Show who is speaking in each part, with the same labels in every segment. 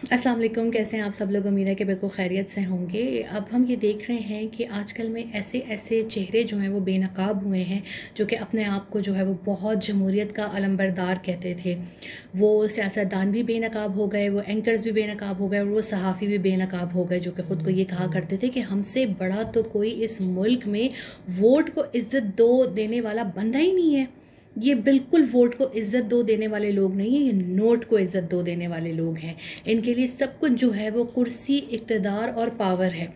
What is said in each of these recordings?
Speaker 1: अस्सलाम वालेकुम। कैसे हैं आप सब लोग? उम्मीद है कि बिल्कुल खैरियत से होंगे। अब हम ये देख रहे हैं कि आजकल में ऐसे ऐसे चेहरे जो हैं वो बेनकाब हुए हैं, जो कि अपने आप को जो है वो बहुत जमहूरियत का अलंबरदार कहते थे। वो सियासतदान भी बेनकाब हो गए, वो एंकर्स भी बेनकाब हो गए और वो सहाफ़ी भी बेनकाब हो गए, जो कि ख़ुद को ये कहा करते थे कि हमसे बड़ा तो कोई इस मुल्क में वोट को इज्जत दो देने वाला बंदा ही नहीं है। ये बिल्कुल वोट को इज्जत दो देने वाले लोग नहीं है, ये नोट को इज्जत दो देने वाले लोग हैं। इनके लिए सब कुछ जो है वो कुर्सी, इक़्तिदार और पावर है।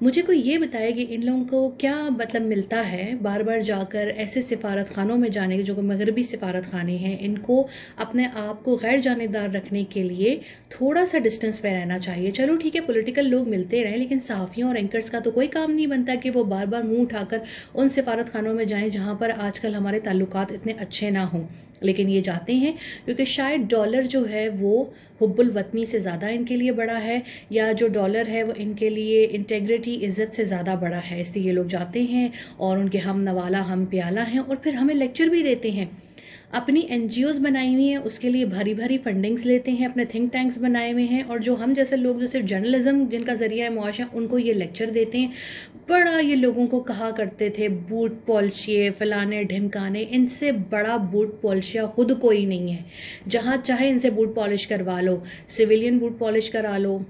Speaker 1: मुझे कोई ये बताए कि इन लोगों को क्या मतलब मिलता है बार बार जाकर ऐसे सिफारत खानों में जाने के, जो कि मगरबी सिफारत खाने हैं। इनको अपने आप को गैर जानेदार रखने के लिए थोड़ा सा डिस्टेंस पे रहना चाहिए। चलो ठीक है, पॉलिटिकल लोग मिलते रहें, लेकिन सहाफ़ियों और एंकर्स का तो कोई काम नहीं बनता कि वो बार बार मुंह उठाकर उन सिफारत खानों में जाएं जहां पर आजकल हमारे ताल्लुकात इतने अच्छे ना हों। लेकिन ये जाते हैं क्योंकि शायद डॉलर जो है वो हुब्बुल वतनी से ज़्यादा इनके लिए बड़ा है, या जो डॉलर है वो इनके लिए इंटेग्रिटी, इज़्ज़त से ज़्यादा बड़ा है। इसलिए ये लोग जाते हैं और उनके हम नवाला हम प्याला हैं और फिर हमें लेक्चर भी देते हैं। अपनी एनजीओज बनाई हुई हैं, उसके लिए भारी भारी फंडिंग्स लेते हैं, अपने थिंक टैंक्स बनाए हुए हैं, और जो हम जैसे लोग जो सिर्फ जर्नलिज्म जिनका जरिया है मुआशा, उनको ये लेक्चर देते हैं। बड़ा ये लोगों को कहा करते थे बूट पॉलिशिए, फलाने ढिमकाने। इनसे बड़ा बूट पॉलिशिया खुद कोई नहीं है। जहाँ चाहे इनसे बूट पॉलिश करवा लो, सिविलियन बूट पॉलिश करा लो,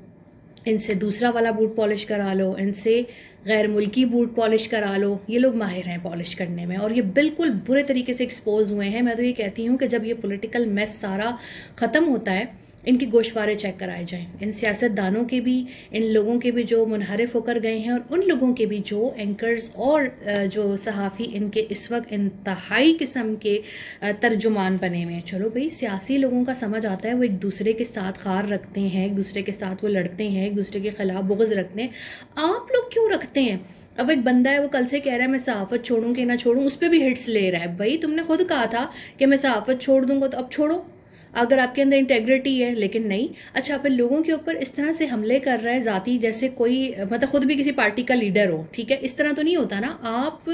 Speaker 1: इनसे दूसरा वाला बूट पॉलिश करा लो, इनसे गैर मुल्की बूट पॉलिश करा लो। ये लोग माहिर हैं पॉलिश करने में और ये बिल्कुल बुरे तरीके से एक्सपोज हुए हैं। मैं तो ये कहती हूँ कि जब ये पॉलिटिकल मेस सारा ख़त्म होता है, इनकी गोशवारे चेक कराए जाएं। इन सियासतदानों के भी, इन लोगों के भी जो मुनहरिफ होकर गए हैं, और उन लोगों के भी जो एंकर्स और जो सहाफ़ी इनके इस वक्त इंतहाई किस्म के तर्जुमान बने हुए हैं। चलो भाई, सियासी लोगों का समझ आता है, वो एक दूसरे के साथ खार रखते हैं, एक दूसरे के साथ वो लड़ते हैं, एक दूसरे के खिलाफ बुग़्ज़ रखते हैं। आप लोग क्यों रखते हैं? अब एक बंदा है, वो कल से कह रहा है मैं सहाफ़त छोड़ूं कि ना छोड़ूं, उस पर भी हिट्स ले रहा है। भाई तुमने खुद कहा था कि मैं सहाफ़त छोड़ दूंगा, तो अब छोड़ो अगर आपके अंदर इंटेग्रिटी है। लेकिन नहीं। अच्छा, फिर लोगों के ऊपर इस तरह से हमले कर रहा है जाती, जैसे कोई मतलब खुद भी किसी पार्टी का लीडर हो। ठीक है, इस तरह तो नहीं होता ना। आप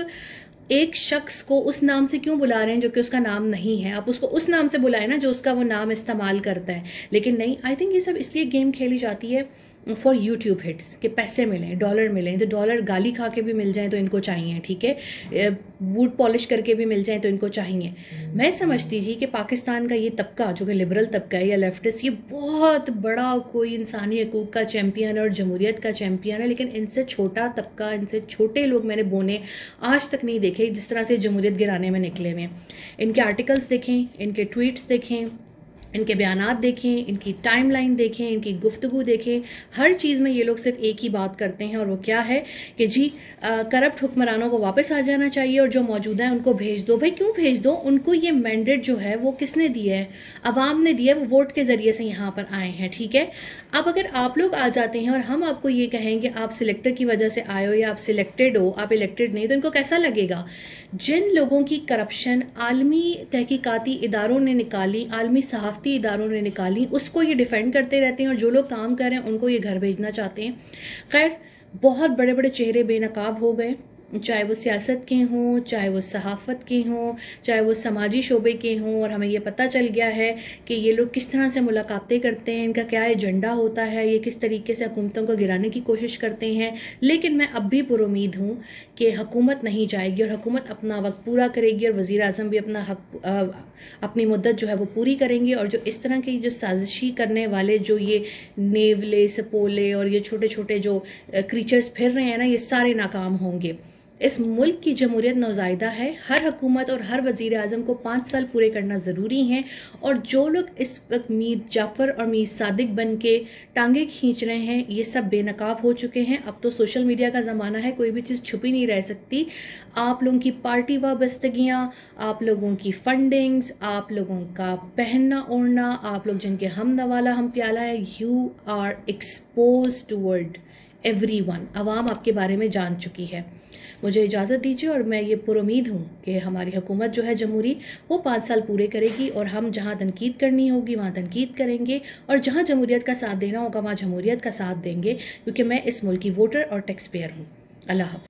Speaker 1: एक शख्स को उस नाम से क्यों बुला रहे हैं जो कि उसका नाम नहीं है? आप उसको उस नाम से बुलाए ना जो उसका वो नाम इस्तेमाल करता है। लेकिन नहीं, आई थिंक ये सब इसलिए गेम खेली जाती है फॉर यूट्यूब हिट्स, के पैसे मिलें, डॉलर मिलें। तो डॉलर गाली खा के भी मिल जाए तो इनको चाहिए, ठीक है, बूट पॉलिश करके भी मिल जाए तो इनको चाहिए। मैं समझती थी कि पाकिस्तान का ये तबका, जो कि लिबरल तबका है या लेफ्टिस्ट, ये बहुत बड़ा कोई इंसानी हकूक का चैंपियन और जमहूरियत का चैंपियन है। लेकिन इनसे छोटा तबका, इनसे छोटे लोग मैंने बोने आज तक नहीं देखे जिस तरह से जमहूरियत गिराने में निकले हुए। इनके आर्टिकल्स देखें, इनके ट्वीट्स देखें, इनके बयानात देखें, इनकी टाइमलाइन देखें, इनकी गुफ्तगू देखें। हर चीज़ में ये लोग सिर्फ एक ही बात करते हैं, और वो क्या है कि जी करप्ट हुक्मरानों को वापस आ जाना चाहिए और जो मौजूदा है उनको भेज दो। भाई क्यों भेज दो? उनको ये मैंडेट जो है वो किसने दिया है? अवाम ने दिया है, वो वोट के जरिए से यहाँ पर आए हैं। ठीक है, अब अगर आप लोग आ जाते हैं और हम आपको ये कहें कि आप सिलेक्टर की वजह से आए हो या आप सिलेक्टेड हो, आप इलेक्टेड नहीं, तो इनको कैसा लगेगा? जिन लोगों की करप्शन आलमी तहकीकाती इदारों ने निकाली, आलमी सहाफ़ती इदारों ने निकाली, उसको ये डिफेंड करते रहते हैं, और जो लोग काम कर रहे हैं उनको ये घर भेजना चाहते हैं। खैर, बहुत बड़े बड़े चेहरे बेनकाब हो गए, चाहे वो सियासत के हों, चाहे वो सहाफ़त के हों, चाहे वो समाजी शोबे के हों। और हमें ये पता चल गया है कि ये लोग किस तरह से मुलाकातें करते हैं, इनका क्या एजेंडा होता है, ये किस तरीके से हुकूमतों को गिराने की कोशिश करते हैं। लेकिन मैं अब भी पुरुमीद हूँ कि हुकूमत नहीं जाएगी और हुकूमत अपना वक्त पूरा करेगी, और वज़ीर आज़म भी अपनी मुद्दत जो है वो पूरी करेंगे। और जो इस तरह की जो साजिशी करने वाले, जो ये नेवले, सपोले और ये छोटे छोटे जो क्रीचर्स फिर रहे हैं ना, ये सारे नाकाम होंगे। इस मुल्क की जमहूरियत नौज़ायदा है। हर हुकूमत और हर वज़ीर आज़म को 5 साल पूरे करना ज़रूरी है। और जो लोग इस वक्त मीर जाफ़र और मीर सादिक बन के टांगे खींच रहे हैं, ये सब बेनकाब हो चुके हैं। अब तो सोशल मीडिया का ज़माना है, कोई भी चीज़ छुपी नहीं रह सकती। आप लोगों की पार्टी वाबस्तगियाँ, आप लोगों की फंडिंग्स, आप लोगों का पहनना ओढ़ना, आप लोग जिनके हम नवाला हम प्याला है, you are expose toward everyone. अवाम आपके बारे में जान चुकी है। मुझे इजाज़त दीजिए, और मैं ये पुरुमीद हूँ कि हमारी हुकूमत जो है जमहूरी, वो 5 साल पूरे करेगी, और हम जहाँ तनकीद करनी होगी वहाँ तनकीद करेंगे, और जहाँ जमहूरियत का साथ देना होगा वहाँ जमहूरियत का साथ देंगे, क्योंकि मैं इस मुल्क की वोटर और टैक्स पेयर हूँ। अल्लाह हाफ़िज़।